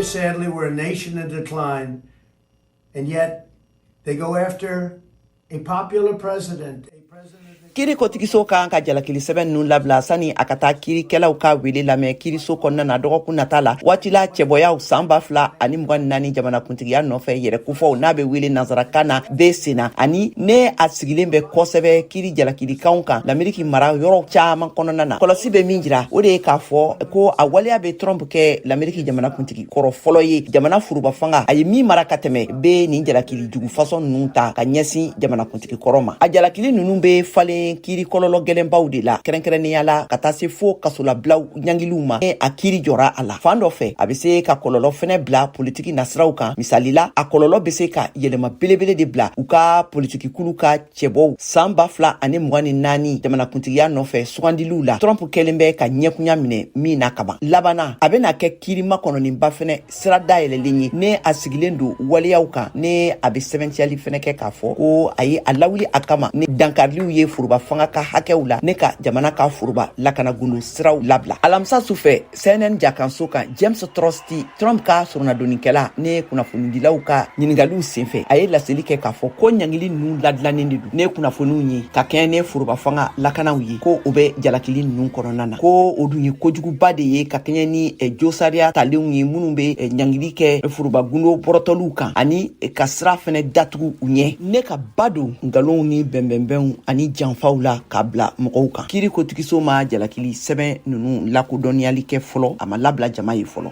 very sadly, we're a nation in decline, and yet they go after a popular president. Kiri kotigiso kan ka jalakili sɛbɛn nun labla sani a ka taa kirikɛlaw ka wele lamɛn kiriso kɔnɔna na dɔgɔkun nata la waati la cɛbɔyaw san 2024 jamanakuntigiya nɔfɛ yɛrɛkufaw n'a bɛ wele nansarakan na bɛ senna ani ne a sigilen bɛ kosɛbɛ kiri jalakilikanw kan Ameriki mara yɔrɔ caman kɔnɔna na kɔlɔsi bɛ min jira o de ye k'a fɔ ko a waleya bɛ Trump kɛ Ameriki jamanakuntigi kɔrɔ fɔlɔ ye jamana furuba fanga a ye min mara ka tɛmɛ bɛ nin jalakili jugu fasɔn ninnu ta ka ɲɛsin jamanakuntigi kɔrɔ ma a jalakili ninnu bɛ falen kiri kɔlɔlɔ gɛlɛnbaw de la kɛrɛnkɛrɛnnenya la ka taa se fo kasolablaw ɲangiliw ma a kiri jɔra a la fan dɔ fɛ a bɛ se ka kɔlɔlɔ fɛnɛ bila politiki nasiraw kan misali la a kɔlɔlɔ bɛ se ka yɛlɛma belebele de bila u ka politiki kulu ka cɛbɔw san 2024 jamanakuntigiya nɔfɛ sugandiliw la Trump kɛlen bɛ ka ɲɛkunya minɛ min na kaban labanna a bɛna kɛ kiri makɔnɔninba fɛnɛ sira dayɛlɛlen ye ne a sigilen don waleyaw kan ne a bɛ sɛbɛntiyali fɛnɛ kɛ k'a fɔ ko a ye a lawuli a kama ni dankariliw ye furuba fanga ka hakɛw la ne ka jamana ka furuba lakanagundo siraw labla alamisa sufɛ CNN jakanso kan James Trusty Trump ka surunadonnikɛla ne kunnafonidilaw ka ɲiningaliw senfɛ a ye laseli kɛ k'a fɔ ko ɲangili ninnu ladilannen de don ne kunnafoniw ye ka kɛɲɛ ne furuba fanga lakanaw ye ko o bɛ jalakili ninnu kɔnɔna na ko o dun ye kojuguba de ye ka kɛɲɛ ni josariya talenw ye minnu bɛ ɲangili kɛ furubagundo bɔrɔtɔliw kan ani ka sira fɛnɛ datugu u ɲɛ ne ka ba don nkalonw ni bɛnbɛnbɛnw ani janfaw la k'a bila mɔgɔw kan kiri kotigiso ma jalakili sɛbɛn ninnu lakodɔnniyali kɛ fɔlɔ a ma labila jama ye fɔlɔ